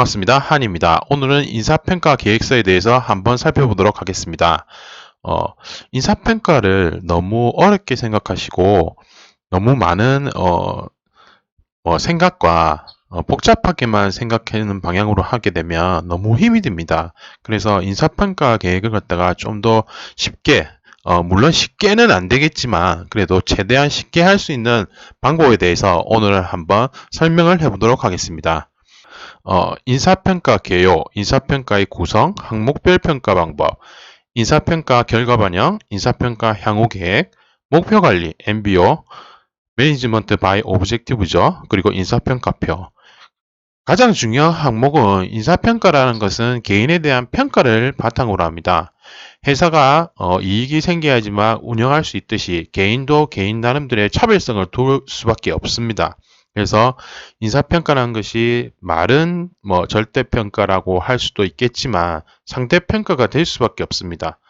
반갑습니다. 한입니다. 오늘은 인사평가 계획서에 대해서 한번 살펴보도록 하겠습니다. 어, 인사평가를 너무 어렵게 생각하시고 너무 많은 생각과 복잡하게만 생각하는 방향으로 하게 되면 너무 힘이 듭니다. 그래서 인사평가 계획을 갖다가 좀 더 쉽게 물론 쉽게는 안 되겠지만 그래도 최대한 쉽게 할 수 있는 방법에 대해서 오늘 한번 설명을 해보도록 하겠습니다. 인사평가 개요, 인사평가의 구성, 항목별 평가 방법, 인사평가 결과 반영, 인사평가 향후 계획, 목표 관리, MBO, 매니지먼트 바이 오브젝티브죠. 그리고 인사평가표. 가장 중요한 항목은 인사평가라는 것은 개인에 대한 평가를 바탕으로 합니다. 회사가 이익이 생겨야지만 운영할 수 있듯이 개인도 개인 나름대로의 차별성을 둘 수밖에 없습니다. 그래서 인사평가라는 것이 말은 절대평가라고 할 수도 있겠지만 상대평가가 될 수밖에 없습니다.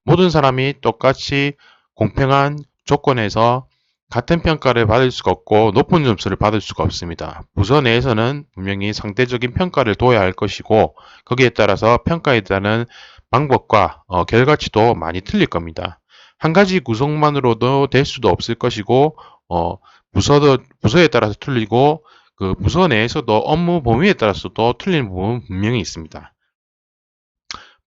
모든 사람이 똑같이 공평한 조건에서 같은 평가를 받을 수가 없고 높은 점수를 받을 수가 없습니다. 부서 내에서는 분명히 상대적인 평가를 둬야 할 것이고 거기에 따라서 평가에 따른 방법과 결과치도 많이 틀릴 겁니다. 한 가지 구성만으로도 될 수도 없을 것이고 부서에 따라서 틀리고 그 부서 내에서도 업무 범위에 따라서도 틀리는 부분은 분명히 있습니다.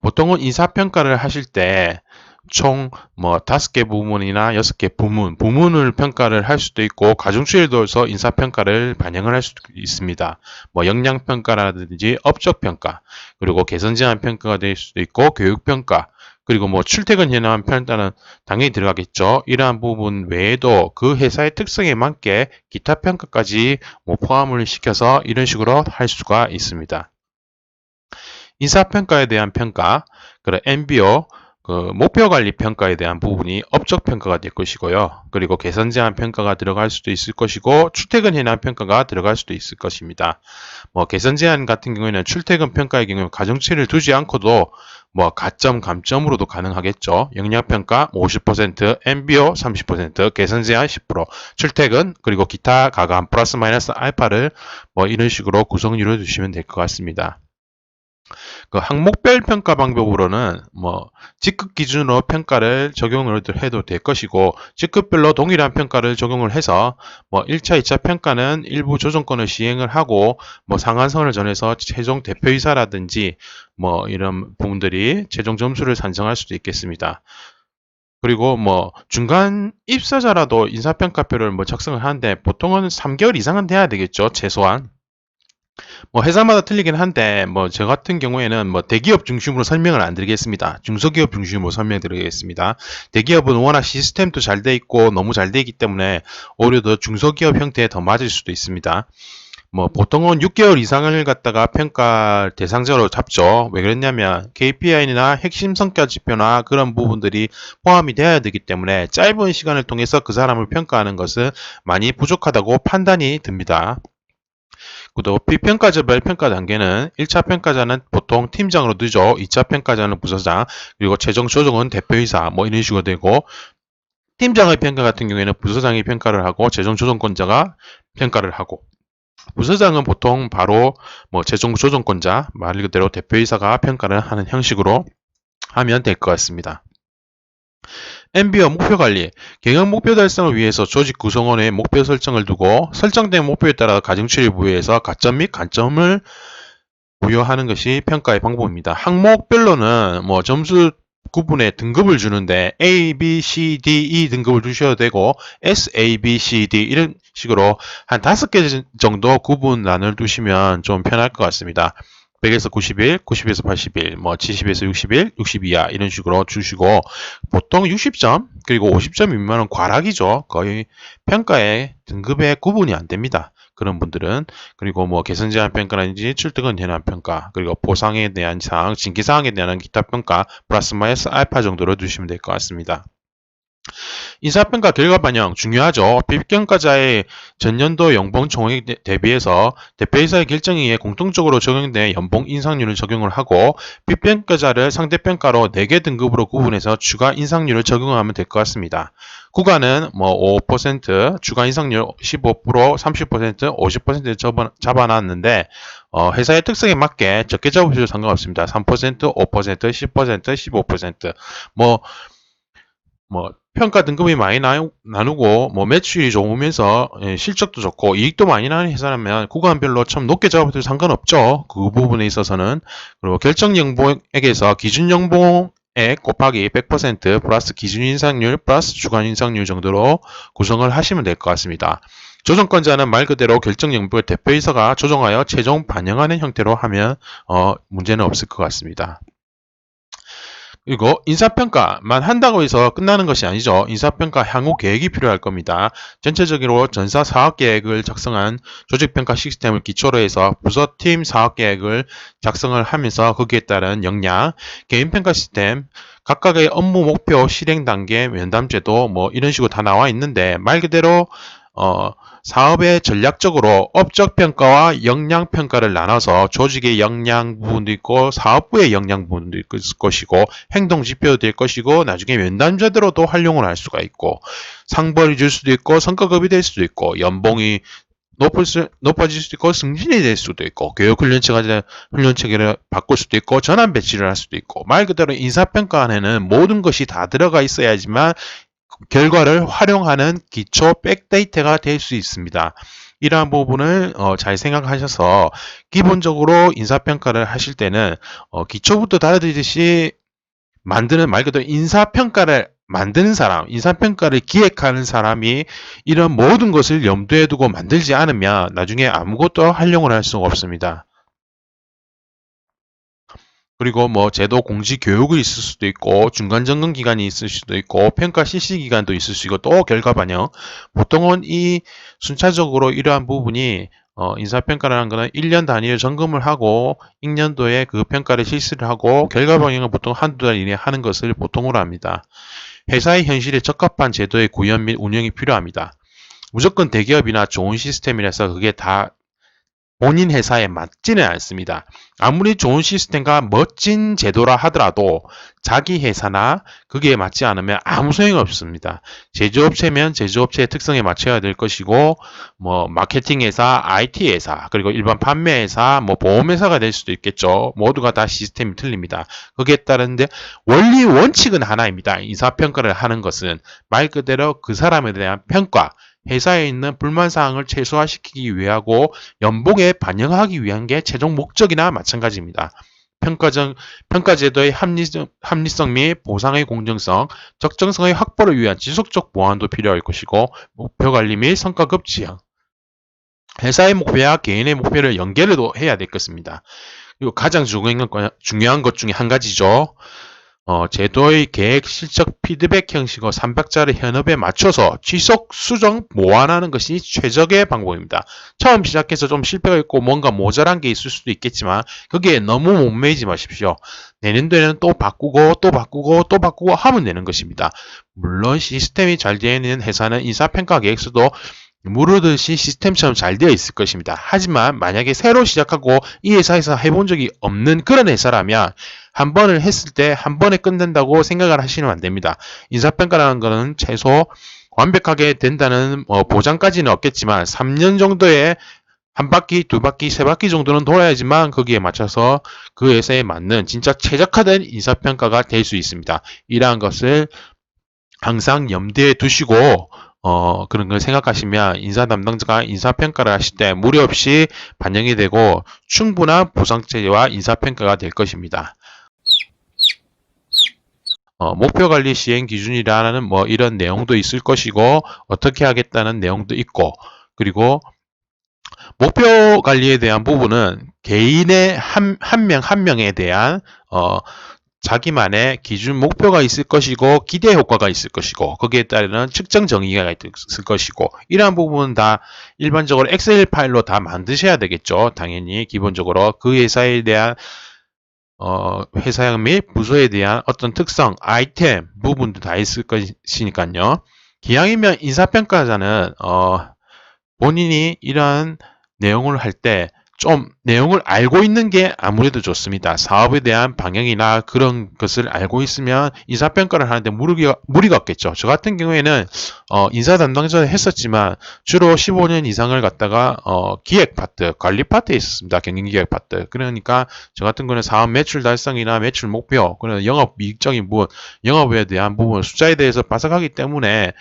보통은 인사평가를 하실 때 총 5개 부문이나 6개 부문을 평가를 할 수도 있고 가중치를 둬서 인사평가를 반영을 할 수도 있습니다. 역량평가라든지 업적평가, 그리고 개선제한 평가가 될 수도 있고 교육평가, 그리고 출퇴근 현황 평가는 당연히 들어가겠죠. 이러한 부분 외에도 그 회사의 특성에 맞게 기타 평가까지 포함을 시켜서 이런 식으로 할 수가 있습니다. 인사평가에 대한 평가, 그리고 MBO, 목표관리 평가에 대한 부분이 업적평가가 될 것이고요. 그리고 개선제한 평가가 들어갈 수도 있을 것이고 출퇴근 현황 평가가 들어갈 수도 있을 것입니다. 개선제한 같은 경우에는 출퇴근 평가의 경우에 가중치를 두지 않고도 가점, 감점으로도 가능하겠죠. 역량평가 50%, MBO 30%, 개선제한 10%, 출퇴근, 그리고 기타 가감 플러스 마이너스 알파를 이런 식으로 구성을 두시면 될 것 같습니다. 그 항목별 평가 방법으로는 직급 기준으로 평가를 적용을 해도 될 것이고 직급별로 동일한 평가를 적용을 해서 1차, 2차 평가는 일부 조정권을 시행을 하고 상한선을 정해서 최종 대표이사라든지 이런 부분들이 최종 점수를 산정할 수도 있겠습니다. 그리고 중간 입사자라도 인사평가표를 작성을 하는데 보통은 3개월 이상은 돼야 되겠죠, 최소한. 회사마다 틀리긴 한데 저 같은 경우에는 대기업 중심으로 설명을 안 드리겠습니다. 중소기업 중심으로 설명드리겠습니다. 대기업은 워낙 시스템도 잘 돼 있고 너무 잘 돼 있기 때문에 오히려 더 중소기업 형태에 더 맞을 수도 있습니다. 보통은 6개월 이상을 갖다가 평가 대상자로 잡죠. 왜 그랬냐면 KPI나 핵심 성과 지표나 그런 부분들이 포함이 되어야 되기 때문에 짧은 시간을 통해서 그 사람을 평가하는 것은 많이 부족하다고 판단이 듭니다. 또 비평가자별 평가 단계는 1차 평가자는 보통 팀장으로 두죠. 2차 평가자는 부서장, 그리고 최종 조정은 대표이사 이런 식으로 되고 팀장의 평가 같은 경우에는 부서장이 평가를 하고 최종 조정권자가 평가를 하고 부서장은 보통 바로 최종 조정권자, 말 그대로 대표이사가 평가를 하는 형식으로 하면 될 것 같습니다. MB와 목표관리, 경영 목표 달성을 위해서 조직 구성원의 목표 설정을 두고 설정된 목표에 따라 가중치를 부여해서 가점 및 간점을 부여하는 것이 평가의 방법입니다. 항목별로는 점수 구분에 등급을 주는데 A, B, C, D, E 등급을 주셔도 되고 S, A, B, C, D 이런 식으로 한 5개 정도 구분란을 두시면 좀 편할 것 같습니다. 100에서 91, 90에서 81, 70에서 61, 60 이하 이런 식으로 주시고 보통 60점 그리고 50점 미만은 과락이죠. 거의 평가의 등급의 구분이 안 됩니다. 그런 분들은 그리고 개선 제한 평가라든지 출퇴근 현황 평가 그리고 보상에 대한 사항, 징계 사항에 대한 기타 평가 플러스 마이너스 알파 정도로 두시면 될 것 같습니다. 인사평가 결과 반영 중요하죠. 비평가자의 전년도 연봉 총액 대비해서 대표이사의 결정에 공통적으로 적용된 연봉 인상률을 적용을 하고 비평가자를 상대평가로 4개 등급으로 구분해서 추가 인상률을 적용하면 될 것 같습니다. 구간은 뭐 5%, 추가 인상률 15%, 30%, 50% 잡아놨는데 회사의 특성에 맞게 적게 잡으셔도 상관없습니다. 3%, 5%, 10%, 15%. 평가 등급이 많이 나누고 매출이 좋으면서 실적도 좋고 이익도 많이 나는 회사라면 구간별로 참 높게 잡아도 상관없죠. 그 부분에 있어서는. 그리고 결정 연봉액에서 기준 연봉액 곱하기 100% 플러스 기준 인상률 플러스 주간 인상률 정도로 구성을 하시면 될 것 같습니다. 조정권자는 말 그대로 결정 연봉을 대표이사가 조정하여 최종 반영하는 형태로 하면 문제는 없을 것 같습니다. 그리고 인사평가만 한다고 해서 끝나는 것이 아니죠. 인사평가 향후 계획이 필요할 겁니다. 전체적으로 전사 사업계획을 작성한 조직평가 시스템을 기초로 해서 부서팀 사업계획을 작성을 하면서 거기에 따른 역량, 개인평가 시스템, 각각의 업무 목표, 실행 단계, 면담제도 이런 식으로 다 나와 있는데 말 그대로 사업의 전략적으로 업적 평가와 역량 평가를 나눠서 조직의 역량 부분도 있고 사업부의 역량 부분도 있을 것이고 행동 지표도 될 것이고 나중에 면담제대로도 활용을 할 수가 있고 상벌이 줄 수도 있고 성과급이 될 수도 있고 연봉이 높아질 수도 있고 승진이 될 수도 있고 교육 훈련체계를 바꿀 수도 있고 전환 배치를 할 수도 있고 말 그대로 인사평가 안에는 모든 것이 다 들어가 있어야지만 결과를 활용하는 기초 백데이터가 될 수 있습니다. 이러한 부분을 잘 생각하셔서 기본적으로 인사평가를 하실 때는 기초부터 다루듯이 만드는 말 그대로 인사평가를 만드는 사람, 인사평가를 기획하는 사람이 이런 모든 것을 염두에 두고 만들지 않으면 나중에 아무것도 활용을 할 수가 없습니다. 그리고 제도 공지 교육이 있을 수도 있고 중간 점검 기간이 있을 수도 있고 평가 실시 기간도 있을 수 있고 또 결과 반영. 보통은 이 순차적으로 이러한 부분이 인사평가라는 것은 1년 단위를 점검을 하고 1년도에 그 평가를 실시를 하고 결과 반영은 보통 한두 달 이내에 하는 것을 보통으로 합니다. 회사의 현실에 적합한 제도의 구현 및 운영이 필요합니다. 무조건 대기업이나 좋은 시스템이라서 그게 다 본인 회사에 맞지는 않습니다. 아무리 좋은 시스템과 멋진 제도라 하더라도 자기 회사나 그게 맞지 않으면 아무 소용이 없습니다. 제조업체면 제조업체의 특성에 맞춰야 될 것이고 마케팅 회사, IT 회사, 그리고 일반 판매 회사, 보험회사가 될 수도 있겠죠. 모두가 다 시스템이 틀립니다. 거기에 따른데 원리 원칙은 하나입니다. 인사평가를 하는 것은 말 그대로 그 사람에 대한 평가, 회사에 있는 불만사항을 최소화시키기 위하고 연봉에 반영하기 위한 게 최종 목적이나 마찬가지입니다. 평가제도의 합리성 및 보상의 공정성, 적정성의 확보를 위한 지속적 보완도 필요할 것이고 목표관리 및 성과급 지향, 회사의 목표와 개인의 목표를 연계를 해야 될 것입니다. 그리고 가장 중요한 것 중에 한 가지죠. 제도의 계획 실적 피드백 형식의 300자를 현업에 맞춰서 지속 수정 보완하는 것이 최적의 방법입니다. 처음 시작해서 좀 실패가 있고 뭔가 모자란 게 있을 수도 있겠지만 거기에 너무 목매이지 마십시오. 내년도에는 또 바꾸고 또 바꾸고 또 바꾸고 하면 되는 것입니다. 물론 시스템이 잘 되어 있는 회사는 인사평가 계획서도 무르듯이 시스템처럼 잘 되어 있을 것입니다. 하지만 만약에 새로 시작하고 이 회사에서 해본 적이 없는 그런 회사라면 한 번을 했을 때 한 번에 끝낸다고 생각을 하시면 안 됩니다. 인사평가라는 것은 최소 완벽하게 된다는 보장까지는 없겠지만 3년 정도의 한 바퀴, 두 바퀴, 세 바퀴 정도는 돌아야지만 거기에 맞춰서 그 회사에 맞는 진짜 최적화된 인사평가가 될 수 있습니다. 이러한 것을 항상 염두에 두시고 그런 걸 생각하시면 인사 담당자가 인사평가를 하실 때 무리 없이 반영이 되고 충분한 보상체계와 인사평가가 될 것입니다. 목표관리 시행 기준이라는 이런 내용도 있을 것이고 어떻게 하겠다는 내용도 있고 그리고 목표 관리에 대한 부분은 개인의 한 명 한 명에 대한 자기만의 기준 목표가 있을 것이고 기대 효과가 있을 것이고 거기에 따르는 측정 정의가 있을 것이고 이러한 부분은 다 일반적으로 엑셀 파일로 다 만드셔야 되겠죠. 당연히 기본적으로 그 회사에 대한 회사형 및 부서에 대한 어떤 특성, 아이템 부분도 다 있을 것이니까요. 기왕이면 인사평가자는 본인이 이러한 내용을 할 때 좀 내용을 알고 있는 게 아무래도 좋습니다. 사업에 대한 방향이나 그런 것을 알고 있으면 인사평가를 하는데 무리가 없겠죠. 저 같은 경우에는 인사 담당자를 했었지만 주로 15년 이상을 갖다가 기획 파트, 관리 파트에 있었습니다. 경영기획 파트. 그러니까 저 같은 거는 사업 매출 달성이나 매출 목표, 그런 영업 이익적인 부분, 영업에 대한 부분, 숫자에 대해서 빠삭하기 때문에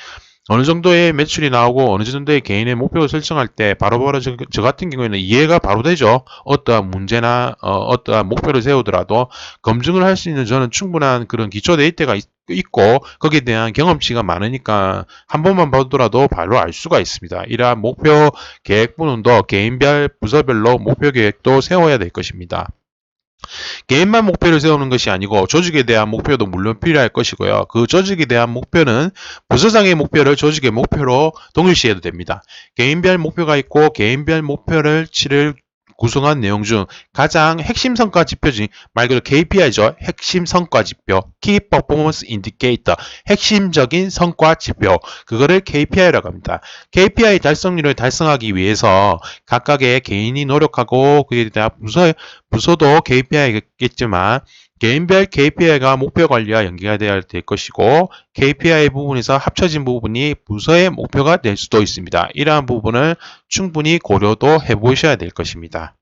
어느 정도의 매출이 나오고 어느 정도의 개인의 목표를 설정할 때 바로바로 저 같은 경우에는 이해가 바로 되죠. 어떠한 문제나 어떠한 목표를 세우더라도 검증을 할 수 있는 저는 충분한 그런 기초 데이터가 있고 거기에 대한 경험치가 많으니까 한 번만 보더라도 바로 알 수가 있습니다. 이러한 목표 계획 부분도 개인별 부서별로 목표 계획도 세워야 될 것입니다. 개인만 목표를 세우는 것이 아니고 조직에 대한 목표도 물론 필요할 것이고요. 그 조직에 대한 목표는 부서장의 목표를 조직의 목표로 동일시해도 됩니다. 개인별 목표가 있고 개인별 목표를 치를 구성한 내용 중 가장 핵심 성과 지표 중 말 그대로 KPI죠. 핵심 성과 지표, Key Performance Indicator, 핵심적인 성과 지표. 그거를 KPI라고 합니다. KPI 달성률을 달성하기 위해서 각각의 개인이 노력하고 그에 대한 부서도 KPI겠지만 개인별 KPI가 목표 관리와 연계가 되어야 될 것이고 KPI 부분에서 합쳐진 부분이 부서의 목표가 될 수도 있습니다. 이러한 부분을 충분히 고려도 해보셔야 될 것입니다.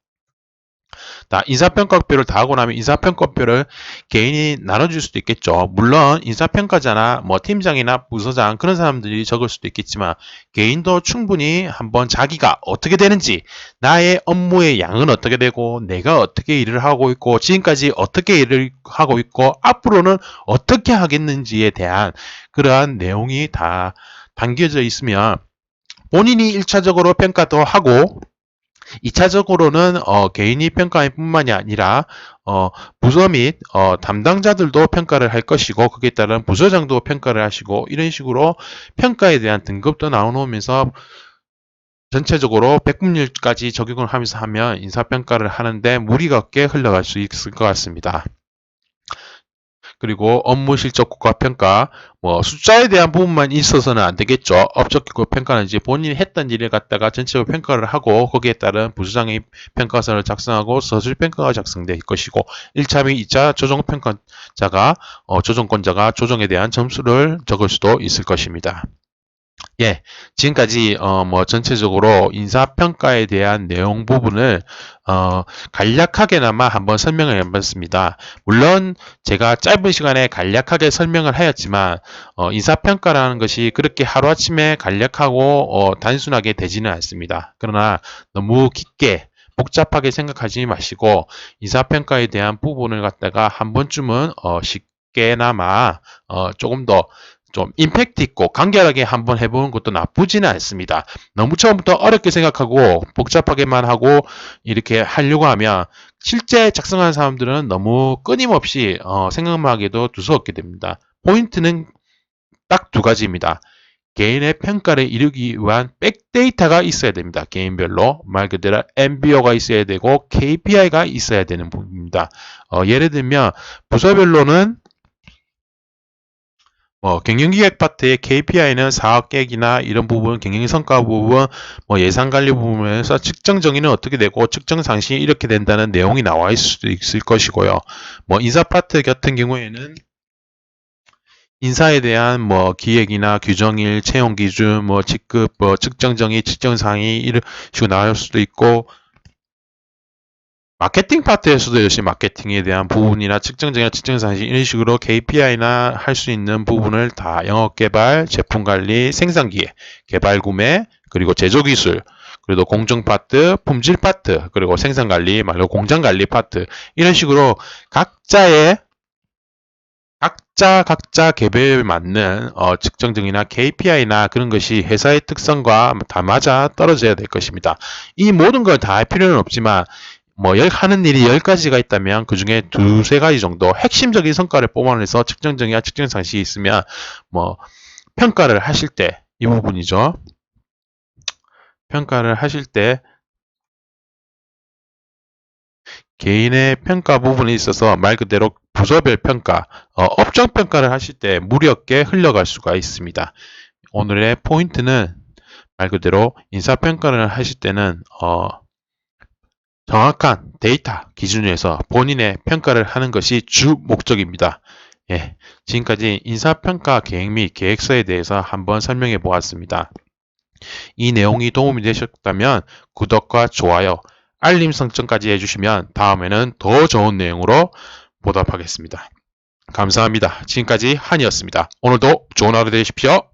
인사평가표를 다 하고 나면 인사평가표를 개인이 나눠줄 수도 있겠죠. 물론 인사평가자나 뭐 팀장이나 부서장 그런 사람들이 적을 수도 있겠지만 개인도 충분히 한번 자기가 어떻게 되는지 나의 업무의 양은 어떻게 되고 내가 어떻게 일을 하고 있고 지금까지 어떻게 일을 하고 있고 앞으로는 어떻게 하겠는지에 대한 그러한 내용이 다 담겨져 있으면 본인이 1차적으로 평가도 하고 2차적으로는 개인이 평가할 뿐만이 아니라 부서 및 담당자들도 평가를 할 것이고 거기에 따른 부서장도 평가를 하시고 이런 식으로 평가에 대한 등급도 나눠놓으면서 전체적으로 백분율까지 적용을 하면서 하면 인사평가를 하는데 무리가 없게 흘러갈 수 있을 것 같습니다. 그리고 업무 실적 국가 평가, 뭐 숫자에 대한 부분만 있어서는 안 되겠죠. 업적 기록 평가는 이제 본인이 했던 일을 갖다가 전체적으로 평가를 하고 거기에 따른 부서장의 평가서를 작성하고 서술 평가가 작성될 것이고 1차 및 2차 조정 평가자가 조정권자가 조정에 대한 점수를 적을 수도 있을 것입니다. 예, 지금까지 뭐 전체적으로 인사평가에 대한 내용 부분을 간략하게나마 한번 설명을 해봤습니다. 물론 제가 짧은 시간에 간략하게 설명을 하였지만 인사평가라는 것이 그렇게 하루아침에 간략하고 단순하게 되지는 않습니다. 그러나 너무 깊게 복잡하게 생각하지 마시고 인사평가에 대한 부분을 갖다가 한 번쯤은 쉽게나마 조금 더 좀 임팩트 있고 간결하게 한번 해보는 것도 나쁘지는 않습니다. 너무 처음부터 어렵게 생각하고 복잡하게만 하고 이렇게 하려고 하면 실제 작성하는 사람들은 너무 끊임없이 생각만 하기도 두서없게 됩니다. 포인트는 딱 두 가지입니다. 개인의 평가를 이루기 위한 백데이터가 있어야 됩니다. 개인별로 말 그대로 MBO가 있어야 되고 KPI가 있어야 되는 부분입니다. 예를 들면 부서별로는 경영기획 파트의 KPI는 사업 계획이나 이런 부분, 경영성과 부분, 예산관리 부분에서 측정 정의는 어떻게 되고 측정 상시 이렇게 된다는 내용이 나와 있을 수도 있을 것이고요. 인사 파트 같은 경우에는 인사에 대한 기획이나 규정일, 채용 기준, 직급, 측정 정의, 측정 상위 이런 식으로 나올 수도 있고 마케팅 파트에서도 역시 마케팅에 대한 부분이나 측정적이나 측정상식 이런 식으로 KPI나 할 수 있는 부분을 다 영업개발, 제품관리, 생산기획, 개발구매, 그리고 제조기술, 그리고 공정 파트, 품질 파트, 그리고 생산관리, 말로 공장관리 파트 이런 식으로 각자 개별에 맞는 측정적이나 KPI나 그런 것이 회사의 특성과 다 맞아 떨어져야 될 것입니다. 이 모든 걸 다 할 필요는 없지만 하는 일이 10가지가 있다면 그 중에 두세 가지 정도 핵심적인 성과를 뽑아내서 측정정의와 측정상식이 있으면 평가를 하실 때 이 부분이죠. 평가를 하실 때 개인의 평가 부분에 있어서 말 그대로 부서별 평가, 업종 평가를 하실 때 무리 없게 흘러갈 수가 있습니다. 오늘의 포인트는 말 그대로 인사평가를 하실 때는 정확한 데이터 기준에서 본인의 평가를 하는 것이 주 목적입니다. 예, 지금까지 인사평가 계획 및 계획서에 대해서 한번 설명해 보았습니다. 이 내용이 도움이 되셨다면 구독과 좋아요, 알림 설정까지 해주시면 다음에는 더 좋은 내용으로 보답하겠습니다. 감사합니다. 지금까지 한이었습니다. 오늘도 좋은 하루 되십시오.